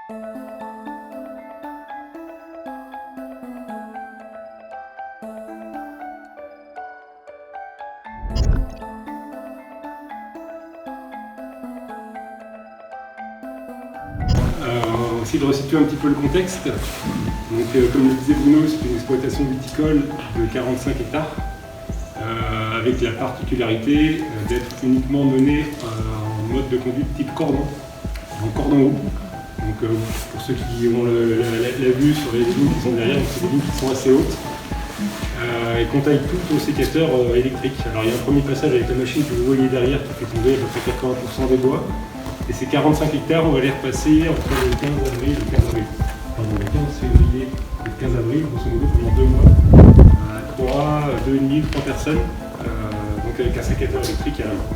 On va essayer de resituer un petit peu le contexte. Donc, comme le disait Bruno, c'est une exploitation viticole de 45 hectares, avec la particularité d'être uniquement menée en mode de conduite type cordon, en cordon haut. Donc, pour ceux qui ont la vue sur les lignes qui sont derrière, c'est des lignes qui sont assez hautes, et qu'on taille tout au sécateur électrique. Alors, il y a un premier passage avec la machine que vous voyez derrière qui fait tomber à peu près 80% des bois. Et ces 45 hectares, on va les repasser entre le 15 avril et le 15 avril. Pardon, le 15 février et le 15 avril, grosso modo pendant 2 mois, 3 personnes, donc avec un sécateur électrique à la main.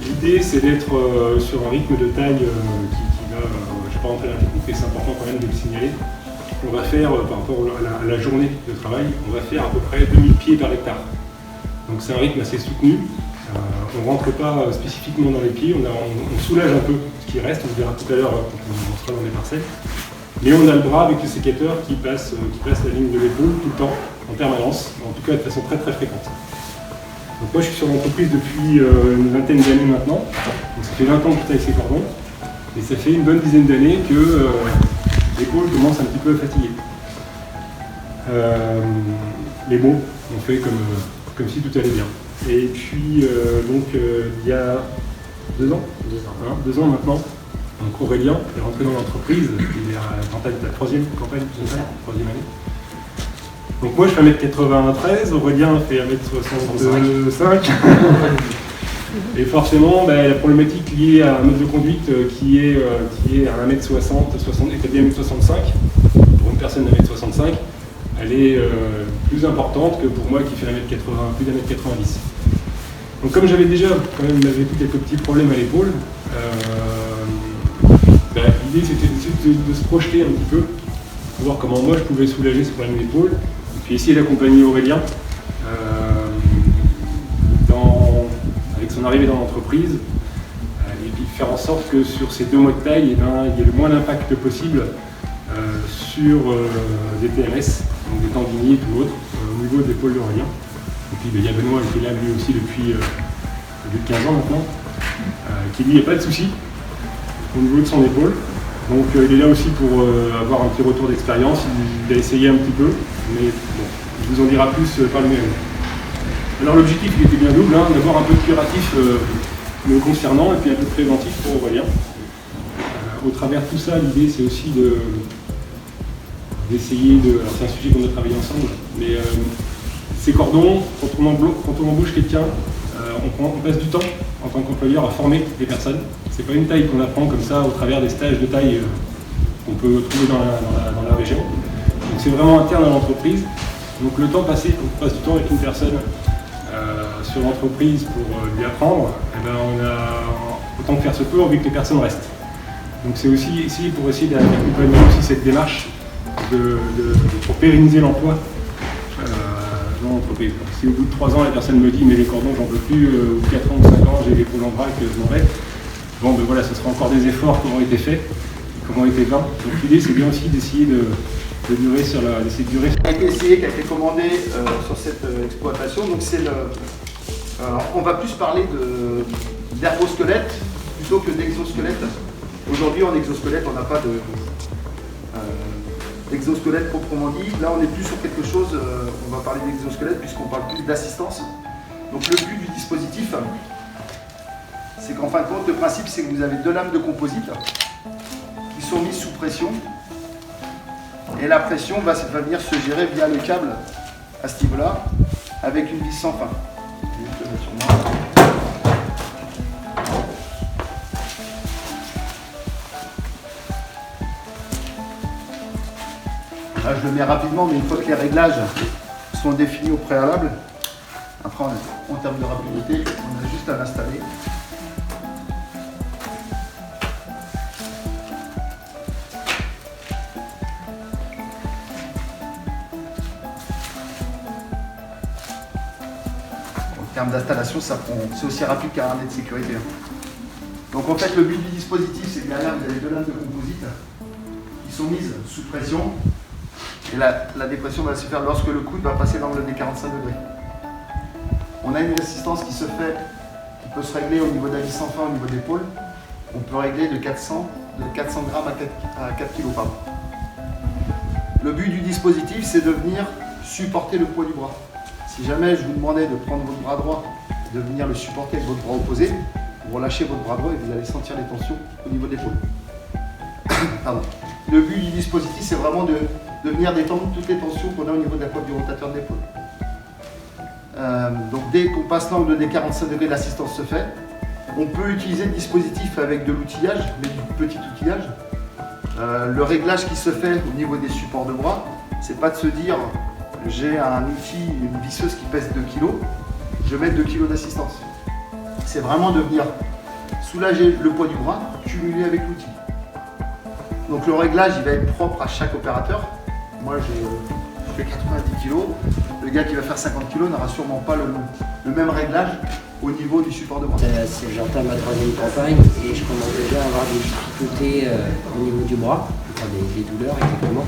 L'idée, c'est d'être sur un rythme de taille qui va, je ne vais pas rentrer dans la technique, mais c'est important quand même de le signaler. On va faire, par rapport à la journée de travail, on va faire à peu près 2000 pieds par hectare. Donc c'est un rythme assez soutenu. On ne rentre pas spécifiquement dans les pieds, on soulage un peu ce qui reste, on verra tout à l'heure quand on sera dans les parcelles. Mais on a le bras avec le sécateur qui passe la ligne de l'épaule tout le temps, en permanence, en tout cas de façon très très fréquente. Donc moi je suis sur l'entreprise depuis une vingtaine d'années maintenant, donc ça fait 20 ans que je taille ces cordons, et ça fait une bonne dizaine d'années que l'épaule commence un petit peu à fatiguer. Mais bon, on fait comme si tout allait bien. Et puis, il y a 2 ans, 2 ans maintenant, donc Aurélien est rentré dans l'entreprise, il est à la 3e campagne, 3e année. Donc moi je fais 1m93, Aurélien fait 1m65. Et forcément, la problématique liée à un mode de conduite qui est à 1m60, établi à 1m65, pour une personne de 1m65, elle est plus importante que pour moi qui fais plus d'1m90. Donc comme j'avais déjà quand même malgré tout quelques petits problèmes à l'épaule, l'idée c'était de se projeter un petit peu, pour voir comment moi je pouvais soulager ce problème d'épaule, et puis essayer d'accompagner Aurélien avec son arrivée dans l'entreprise, et puis faire en sorte que sur ces 2 mois de taille, il y ait le moins d'impact possible sur des TMS, donc des tendinites ou autres, au niveau de l'épaule d'Aurélien. Et puis il y a Benoît qui est là lui aussi depuis 15 ans maintenant, qui lui n'a pas de soucis au niveau de son épaule. Donc il est là aussi pour avoir un petit retour d'expérience, il a essayé un petit peu, mais bon, il vous en dira plus par lui-même. Alors l'objectif il était bien double, d'avoir un peu de curatif me concernant et puis un peu de préventif pour Aurélien. Au travers de tout ça, l'idée c'est aussi d'essayer de... Alors c'est un sujet qu'on a travaillé ensemble, mais ces cordons, quand on embauche quelqu'un, on passe du temps en tant qu'employeur à former des personnes. C'est pas une taille qu'on apprend comme ça au travers des stages de taille qu'on peut trouver dans la région. Donc c'est vraiment interne à l'entreprise. Donc le temps passé, on passe du temps avec une personne sur l'entreprise pour lui apprendre, on a autant que faire se peut envie que les personnes restent. Donc c'est aussi ici pour essayer d'accompagner aussi cette démarche pour pérenniser l'emploi dans l'entreprise. Si au bout de 3 ans la personne me dit mais les cordons j'en peux plus, ou 4 ans ou 5 ans j'ai l'épaule en vrac, je m'en vais, bon ben voilà, ce sera encore des efforts qui auront été faits, qui auront été vains. Donc l'idée c'est bien aussi d'essayer de durer sur d'essayer de durer. Qui a été essayé, qui a été commandé sur cette exploitation, donc c'est on va plus parler d'ergosquelette plutôt que d'exosquelette. Aujourd'hui en exosquelette on n'a pas d'exosquelette proprement dit. Là on est plus sur quelque chose, on va parler d'exosquelette puisqu'on parle plus d'assistance. Donc le but du dispositif, c'est qu'en fin de compte le principe c'est que vous avez 2 lames de composite qui sont mises sous pression. Et la pression va venir se gérer via le câble à ce niveau-là, avec une vis sans fin. Je vais le mettre sur moi. Là, je le mets rapidement, mais une fois que les réglages sont définis au préalable, après, en termes de rapidité, on a juste à l'installer. En termes d'installation, c'est aussi rapide qu'un harnais de sécurité. Donc en fait, le but du dispositif, c'est que derrière, vous avez deux lames de composite qui sont mises sous pression. Et la dépression va se faire lorsque le coude va passer l'angle des 45 degrés. On a une résistance qui se fait, qui peut se régler au niveau de la vis sans fin, au niveau de l'épaule. On peut régler de 400 grammes à 4 kg par an. Le but du dispositif, c'est de venir supporter le poids du bras. Si jamais je vous demandais de prendre votre bras droit, de venir le supporter avec votre bras opposé, vous relâchez votre bras droit et vous allez sentir les tensions au niveau de l'épaule. Pardon. Le but du dispositif, c'est vraiment de venir détendre toutes les tensions qu'on a au niveau de la coiffe du rotateur de l'épaule. Donc dès qu'on passe l'angle des 45 degrés, l'assistance se fait. On peut utiliser le dispositif avec de l'outillage, mais du petit outillage. Le réglage qui se fait au niveau des supports de bras, c'est pas de se dire j'ai un outil, une visseuse qui pèse 2 kg, je mets 2 kg d'assistance. C'est vraiment de venir soulager le poids du bras, cumulé avec l'outil. Donc le réglage, il va être propre à chaque opérateur. Moi, je fais 90 kg. Le gars qui va faire 50 kg n'aura sûrement pas le même réglage au niveau du support de bras. J'entame ma 3e campagne et je commence déjà à avoir des difficultés au niveau du bras, enfin des douleurs exactement.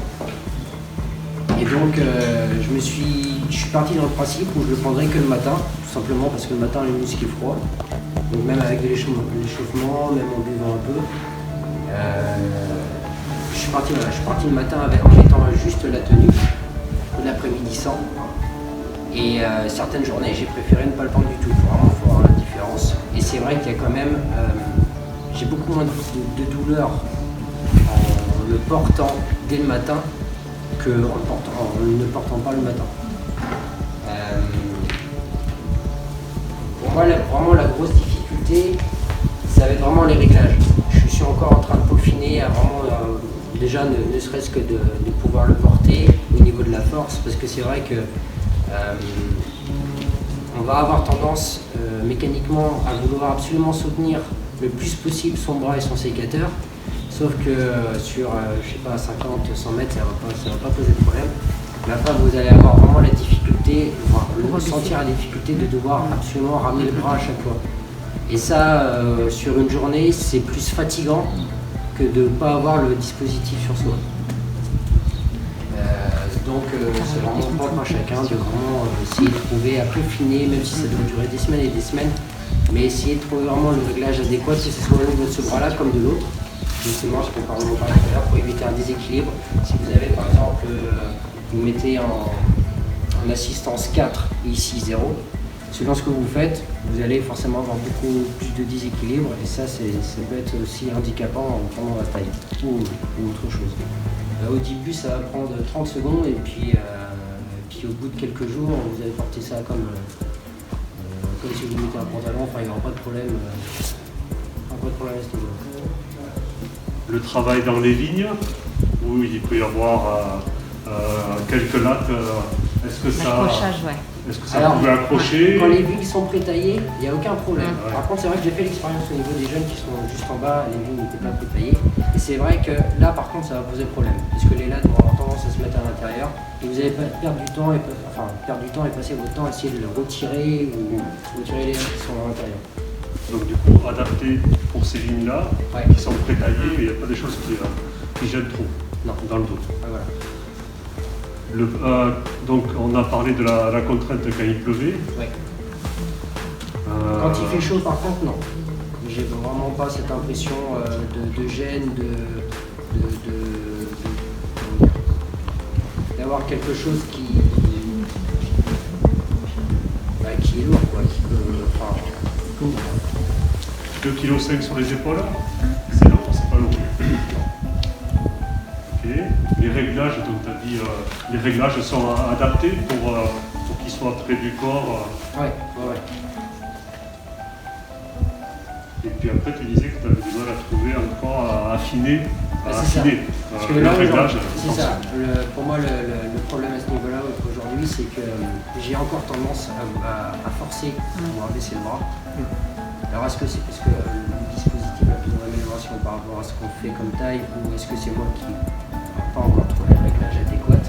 Et donc je suis parti dans le principe où je le prendrais que le matin, tout simplement parce que le matin les muscles sont froids. Donc même avec de l'échauffement, même en buvant un peu. Je suis parti le matin en mettant juste la tenue, l'après-midi sans. Et certaines journées, j'ai préféré ne pas le prendre du tout, pour vraiment voir la différence. Et c'est vrai qu'il y a quand même, j'ai beaucoup moins de douleur en le portant dès le matin qu'en ne le portant pas le matin. Pour moi, vraiment la grosse difficulté, ça va être vraiment les réglages. Je suis encore en train de peaufiner à vraiment, déjà ne serait-ce que de pouvoir le porter au niveau de la force, parce que c'est vrai que on va avoir tendance mécaniquement à vouloir absolument soutenir le plus possible son bras et son sécateur, sauf que sur je sais pas 50-100 mètres ça va pas poser de problème. Mais après vous allez avoir vraiment la difficulté, sentir la difficulté de devoir absolument ramener le bras à chaque fois. Et ça sur une journée c'est plus fatigant que de ne pas avoir le dispositif sur soi. Donc c'est vraiment propre à chacun de vraiment essayer de trouver, à peaufiner, même si ça doit durer des semaines et des semaines, mais essayer de trouver vraiment le réglage adéquat, que ce soit au niveau de ce bras-là comme de l'autre, justement ce qu'on parlait tout à l'heure, pour éviter un déséquilibre. Si vous avez par exemple, vous mettez en assistance 4 et ici 0, selon ce que vous faites, vous allez forcément avoir beaucoup plus de déséquilibre, et ça peut être aussi handicapant pendant la taille ou autre chose. Au début, ça va prendre 30 secondes et puis au bout de quelques jours, vous allez porter ça comme si vous mettez un pantalon, enfin il n'y aura pas de problème, à ce niveau. Le travail dans les vignes, où il peut y avoir quelques lattes, est-ce que ça... Est-ce que ça pouvait accrocher? Quand les vignes sont prétaillées, il n'y a aucun problème. Ouais. Par contre, c'est vrai que j'ai fait l'expérience au niveau des jeunes qui sont juste en bas, les vignes n'étaient pas prétaillées. Et c'est vrai que là, par contre, ça va poser problème. Parce que les lattes vont avoir tendance à se mettre à l'intérieur. Et vous allez perdre du temps et passer votre temps à essayer de le retirer ou retirer les lattes qui sont à l'intérieur. Donc du coup, adapté pour ces vignes-là, qui sont prétaillées, mais il n'y a pas des choses qui gênent trop dans le dos. Ah, voilà. Donc on a parlé de la contrainte quand il pleuvait. Oui. Quand il fait chaud par contre non. J'ai vraiment pas cette impression de gêne, d'avoir quelque chose qui est lourd quoi, qui peut. 2,5 kg sur les épaules, c'est lourd, c'est pas lourd. Les réglages, donc tu as dit, les réglages sont adaptés pour qu'ils soient près du corps. Ouais. Et puis après, tu disais que tu avais du mal à trouver encore à affiner. Parce que le là, réglage. C'est ça. Pour moi, le problème à ce niveau-là aujourd'hui, c'est que j'ai encore tendance à forcer pour abaisser le bras. Alors est-ce que c'est parce que le dispositif a plus d'amélioration par rapport à ce qu'on fait comme taille, ou est-ce que c'est moi qui n'ai pas encore trouvé le réglage adéquat?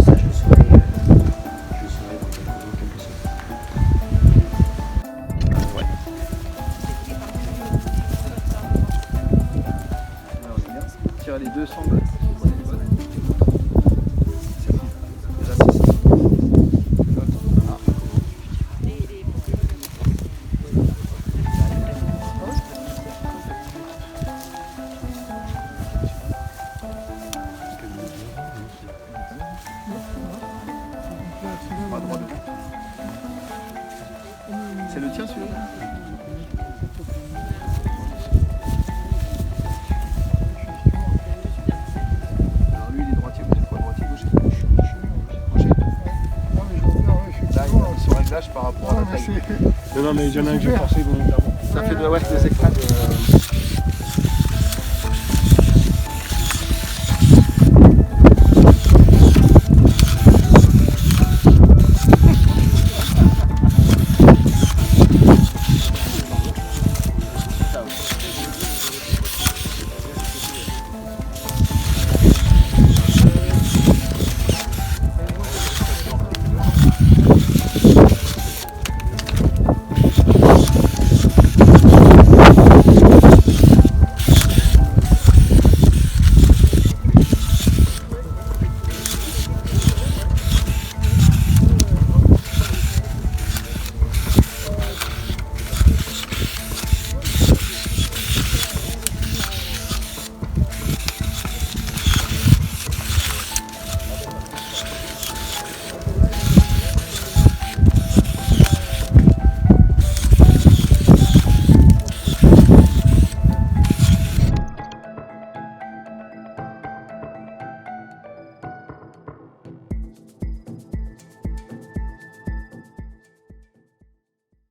Ça, je le saurai dans quelques semaines. tirer les deux sangles. C'est bon. Déjà 6. C'est le tien celui-là? Alors lui il est droitier, vous êtes quoi, droitier, gaucher? Là il a son réglage par rapport à la taille. Non mais il y en a un que j'ai forcé volontairement. Ça fait des extraits de...